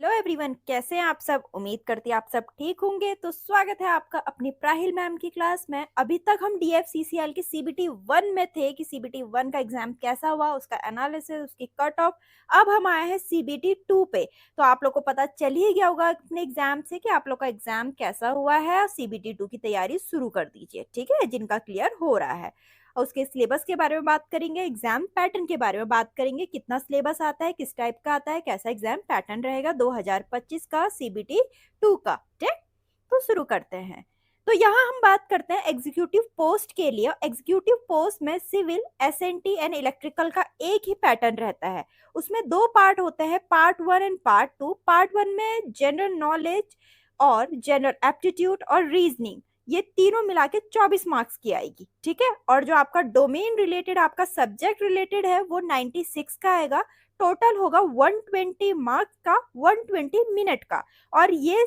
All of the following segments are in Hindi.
हेलो एवरीवन, कैसे हैं आप सब। उम्मीद करती हैं आप सब ठीक होंगे। तो स्वागत है आपका अपनी प्राहिल मैम की क्लास में। अभी तक हम डीएफसीसीएल की सीबीटी 1 में थे कि सीबीटी 1 का एग्जाम कैसा हुआ, उसका एनालिसिस, उसकी कट ऑफ। अब हम आए हैं सीबीटी 2 पे। तो आप लोग को पता चल ही गया होगा अपने एग्जाम से कि आप लोग का एग्जाम कैसा हुआ है, और सीबीटी 2 की तैयारी शुरू कर दीजिए, ठीक है, जिनका क्लियर हो रहा है। और उसके सिलेबस के बारे में बात करेंगे, एग्जाम पैटर्न के बारे में बात करेंगे, कितना सिलेबस आता है, किस टाइप का आता है, कैसा एग्जाम पैटर्न रहेगा 2025 का सीबीटी 2 का। ठीक, तो शुरू करते हैं। तो यहाँ हम बात करते हैं एग्जीक्यूटिव पोस्ट के लिए। एग्जीक्यूटिव पोस्ट में सिविल, एसएनटी एंड इलेक्ट्रिकल का एक ही पैटर्न रहता है। उसमें दो पार्ट होते हैं, पार्ट 1 एंड पार्ट 2। पार्ट 1 में जनरल नॉलेज और जनरल एप्टीट्यूड और रीजनिंग, ये तीनों मिला के 24 मार्क्स की आएगी, ठीक है। और जो आपका डोमेन रिलेटेड, आपका सब्जेक्ट रिलेटेड है, वो 96 का आएगा। टोटल होगा 120 मार्क्स का, 120 मिनट का। और ये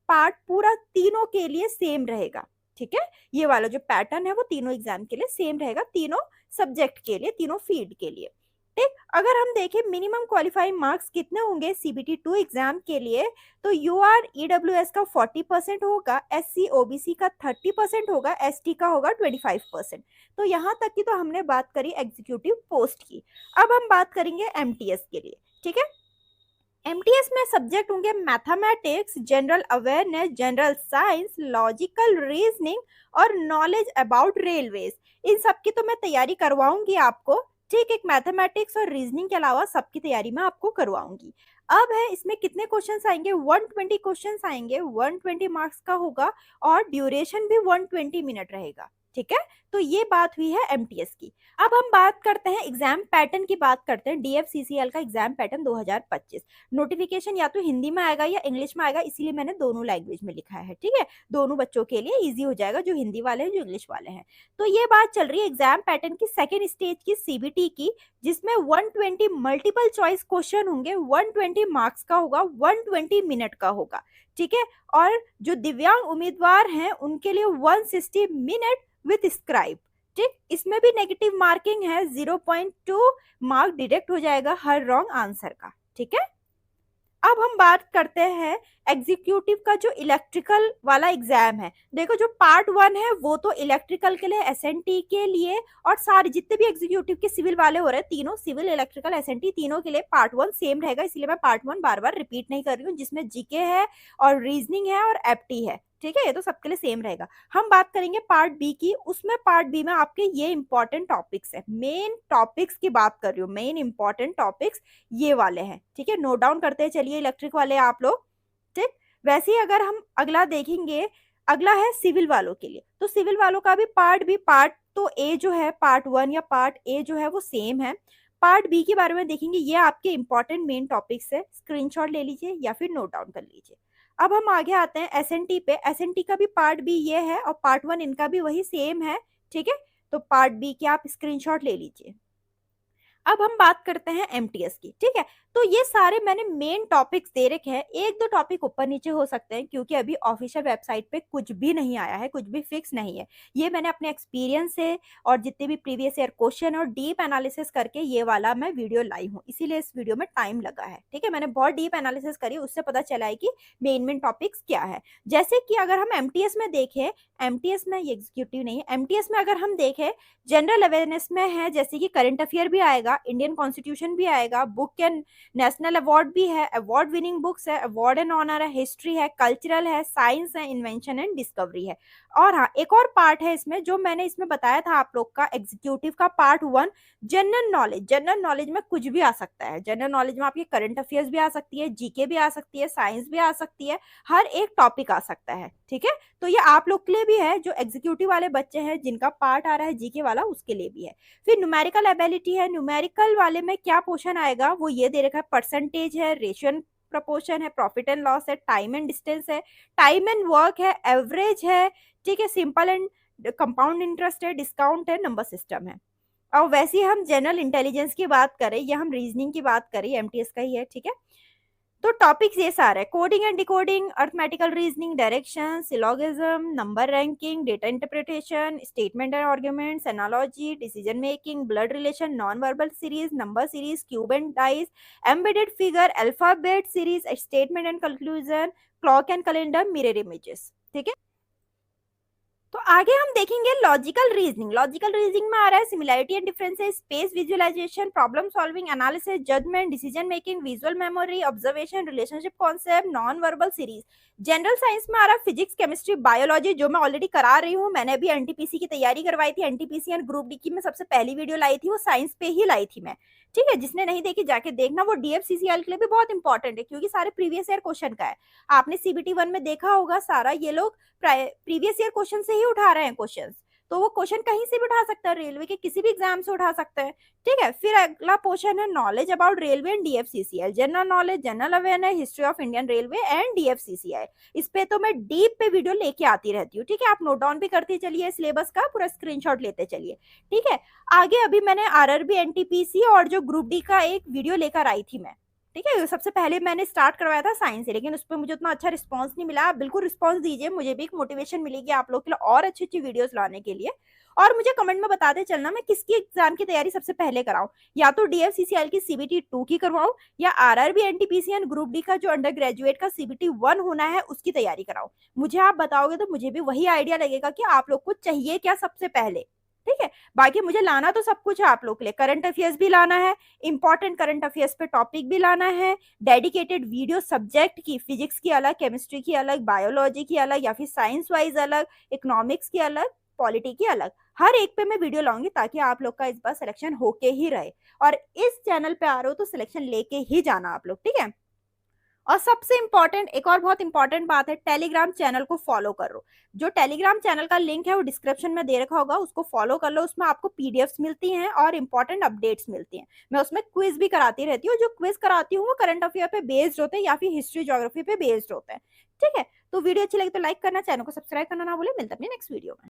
पार्ट पूरा तीनों के लिए सेम रहेगा, ठीक है। ये वाला जो पैटर्न है वो तीनों एग्जाम के लिए सेम रहेगा, तीनों सब्जेक्ट के लिए, तीनों फील्ड के लिए। ठीक, अगर हम देखें मिनिमम क्वालिफाइंग मार्क्स कितने होंगे सीबीटी 2 एग्जाम के लिए, तो यूआर ईडब्ल्यूएस का 40% होगा, एससी ओबीसी का 30% होगा, एसटी का होगा 25%। तो यहाँ तक की तो हमने बात करी एग्जीक्यूटिव पोस्ट की। अब हम बात करेंगे एमटीएस के लिए, ठीक है। एमटीएस में सब्जेक्ट होंगे mathematics, general awareness, general science, logical reasoning और नॉलेज अबाउट रेलवेज। इन सब की तो मैं तैयारी करवाऊंगी आपको, ठीक। एक मैथमेटिक्स और रीजनिंग के अलावा सबकी तैयारी मैं आपको करवाऊंगी। अब है इसमें कितने क्वेश्चंस आएंगे, 120 क्वेश्चंस आएंगे, 120 मार्क्स का होगा और ड्यूरेशन भी 120 मिनट रहेगा, ठीक है। तो ये बात हुई है एमटीएस की। अब हम बात करते हैं एग्जाम पैटर्न की, बात करते हैं डीएफसीसीएल का एग्जाम पैटर्न 2025। नोटिफिकेशन या तो हिंदी में आएगा या इंग्लिश में आएगा, इसीलिए मैंने दोनों लैंग्वेज में लिखा है, ठीक है। दोनों बच्चों के लिए इजी हो जाएगा, जो हिंदी वाले हैं, जो इंग्लिश वाले हैं। तो ये बात चल रही है एग्जाम पैटर्न की सेकेंड स्टेज की, सीबीटी की, जिसमें 120 मल्टीपल चॉइस क्वेश्चन होंगे, 120 मार्क्स का होगा, 120 मिनट का होगा, ठीक है। और जो दिव्यांग उम्मीदवार हैं उनके लिए 160 मिनट विथ स्क्राइब, ठीक। इसमें भी नेगेटिव मार्किंग है, 0.2 मार्क डिडक्ट हो जाएगा हर रॉन्ग आंसर का, ठीक है। अब हम बात करते हैं एग्जीक्यूटिव का जो इलेक्ट्रिकल वाला एग्जाम है। देखो जो पार्ट 1 है वो तो इलेक्ट्रिकल के लिए, एसएनटी के लिए, और सारे जितने भी एग्जीक्यूटिव के सिविल वाले हो रहे हैं, तीनों सिविल, इलेक्ट्रिकल, एसएनटी, तीनों के लिए पार्ट 1 सेम रहेगा, इसलिए मैं पार्ट 1 बार बार रिपीट नहीं कर रही हूँ। जिसमें जीके है और रीजनिंग है और एप्टी है, ठीक है, ये तो सबके लिए सेम रहेगा। हम बात करेंगे पार्ट बी की। उसमें पार्ट बी में आपके ये इंपॉर्टेंट टॉपिक्स है, मेन टॉपिक्स की बात कर रही हूँ, मेन इंपॉर्टेंट टॉपिक्स ये वाले हैं, ठीक है। नोट डाउन करते चलिए इलेक्ट्रिक वाले आप लोग, ठीक। वैसे ही अगर हम अगला देखेंगे, अगला है सिविल वालों के लिए। तो सिविल वालों का भी पार्ट बी, पार्ट तो ए जो है, पार्ट 1 या पार्ट ए जो है वो सेम है। पार्ट बी के बारे में देखेंगे, ये आपके इंपॉर्टेंट मेन टॉपिक्स है, स्क्रीनशॉट ले लीजिए या फिर नोट डाउन कर लीजिए। अब हम आगे आते हैं एसएनटी पे। एसएनटी का भी पार्ट बी ये है और पार्ट 1 इनका भी वही सेम है, ठीक है। तो पार्ट बी के आप स्क्रीनशॉट ले लीजिए। अब हम बात करते हैं एमटीएस की, ठीक है। तो ये सारे मैंने मेन टॉपिक्स दे रखे हैं, एक दो टॉपिक ऊपर नीचे हो सकते हैं क्योंकि अभी ऑफिशियल वेबसाइट पे कुछ भी नहीं आया है, कुछ भी फिक्स नहीं है। ये मैंने अपने एक्सपीरियंस से और जितने भी प्रीवियस ईयर क्वेश्चन और डीप एनालिसिस करके ये वाला मैं वीडियो लाई हूँ, इसीलिए इस वीडियो में टाइम लगा है, ठीक है। मैंने बहुत डीप एनालिसिस करी, उससे पता चला है कि मेन टॉपिक्स क्या है। जैसे कि अगर हम एमटीएस में देखें, एमटीएस में ये एग्जीक्यूटिव नहीं है, एमटीएस में अगर हम देखें जनरल अवेयरनेस में है, जैसे कि करंट अफेयर भी आएगा, इंडियन कॉन्स्टिट्यूशन भी आएगा, बुक एंड नेशनल अवार्ड भी है, अवार्ड विनिंग बुक्स है, अवार्ड एंड ऑनर है, हिस्ट्री है, कल्चरल है, साइंस है, इन्वेंशन एंड डिस्कवरी है। और हाँ, एक और पार्ट है इसमें जो मैंने इसमें बताया था आप लोग का, एग्जीक्यूटिव का part 1 general knowledge. General knowledge में कुछ भी आ सकता है, जनरल नॉलेज में आपकी करंट अफेयर्स भी आ सकती है, जीके भी आ सकती है, साइंस भी आ सकती है, हर एक टॉपिक आ सकता है, ठीक है। तो ये आप लोग के लिए भी है, जो एग्जीक्यूटिव वाले बच्चे हैं जिनका पार्ट आ रहा है जीके वाला, उसके लिए भी है। फिर न्यूमेरिकल एबिलिटी है। न्यूमेरिकल वाले में क्या पोर्शन आएगा वो ये दे रखा है, परसेंटेज है, रेशियो एंड प्रपोर्शन है, प्रॉफिट एंड लॉस है, टाइम एंड डिस्टेंस है, टाइम एंड वर्क है, एवरेज है, ठीक है, सिंपल एंड कंपाउंड इंटरेस्ट है, डिस्काउंट है, नंबर सिस्टम है। और वैसे ही हम जनरल इंटेलिजेंस की बात करें या हम रीजनिंग की बात करें, एमटीएस का ही है, ठीक है। तो टॉपिक्स ये सारे coding and decoding, arithmetical reasoning, direction, syllogism, number ranking, data interpretation, statement and arguments, analogy, decision making, blood relation, non verbal series, number series, cube and dice, embedded figure, alphabet series, statement and conclusion, clock and calendar, mirror images. ठीक है, तो आगे हम देखेंगे लॉजिकल रीजनिंग। लॉजिकल रीजनिंग में आ रहा है similarity and differences, space visualisation, problem solving, analysis, judgement, decision making, visual memory, observation, relationship concept, non verbal series. General science में आ रहा है फिजिक्स, केमिस्ट्री, बायोलॉजी, जो मैं ऑलरेडी करा रही हूँ। मैंने भी एनटीपीसी की तैयारी करवाई थी, एनटीपीसी एंड ग्रुप डी की मैं सबसे पहली वीडियो लाई थी, वो साइंस पे ही लाई थी मैं। ठीक है, जिसने नहीं देखी जाके देखना, वो डीएफसीसीएल के लिए भी बहुत इंपॉर्टेंट है क्योंकि सारे प्रीवियस ईयर क्वेश्चन का है। आपने सीबीटी 1 में देखा होगा सारा ये लोग प्रीवियस ईयर क्वेश्चन से ही उठा रहे हैं क्वेश्चंस, तो वो क्वेश्चन कहीं से भी उठा सकता है, रेलवे के किसी भी एग्जाम से उठा सकते हैं। ठीक है, फिर अगला पोर्शन है knowledge about railway and DFCCL, general knowledge, general awareness, history of Indian railway and DFCCL. इस पे तो मैं डीप पे वीडियो लेके आती रहती हूँ। ठीक है, आप नोट डाउन भी करते चलिए, सिलेबस का पूरा स्क्रीनशॉट लेते चलिए। ठीक है, आगे अभी मैंने आरआरबी, एनटीपीसी और जो ग्रुप डी का एक वीडियो लेकर आई थी मैं। ठीक है, सबसे पहले मैंने स्टार्ट करवाया था साइंस से, लेकिन उस पर मुझे उतना अच्छा रिस्पांस नहीं मिला। आप बिल्कुल रिस्पांस दीजिए, मुझे भी एक मोटिवेशन मिलेगी आप लोग के लिए और अच्छी अच्छी वीडियोस लाने के लिए। और मुझे कमेंट में बताते चलना मैं किसकी एग्जाम की तैयारी सबसे पहले कराऊं, या तो डीएफसीसीएल की सीबीटी 2 की करवाऊं, या RRB, NTPC and group D का जो अंडर ग्रेजुएट का सीबीटी 1 होना है उसकी तैयारी कराऊं। मुझे आप बताओगे तो मुझे भी वही आइडिया लगेगा कि आप लोग को चाहिए क्या सबसे पहले। ठीक है, बाकी मुझे लाना तो सब कुछ है आप लोग के लिए। करंट अफेयर्स भी लाना है, इंपॉर्टेंट करंट अफेयर्स पे टॉपिक भी लाना है, डेडिकेटेड वीडियो सब्जेक्ट की, फिजिक्स की अलग, केमिस्ट्री की अलग, बायोलॉजी की अलग, या फिर साइंस वाइज अलग, इकोनॉमिक्स की अलग, पॉलिटी की अलग। हर एक पे मैं वीडियो लाऊंगी ताकि आप लोग का इस बार सिलेक्शन होके ही रहे। और इस चैनल पे आ रहे हो तो सिलेक्शन लेके ही जाना आप लोग। ठीक है, और सबसे इंपॉर्टेंट एक और बहुत इंपॉर्टेंट बात है, टेलीग्राम चैनल को फॉलो करो। जो टेलीग्राम चैनल का लिंक है वो डिस्क्रिप्शन में दे रखा होगा, उसको फॉलो कर लो। उसमें आपको पीडीएफ्स मिलती हैं और इंपॉर्टेंट अपडेट्स मिलती हैं। मैं उसमें क्विज भी कराती रहती हूँ, जो क्विज कराती हूँ वो करंट अफेयर पे बेस्ड होते हैं या फिर हिस्ट्री ज्योग्राफी पे बेस्ड होते हैं। ठीक है, तो वीडियो अच्छी लगी तो लाइक करना, चैनल को सब्सक्राइब करना ना भूले। मिलता है अपनी नेक्स्ट वीडियो में।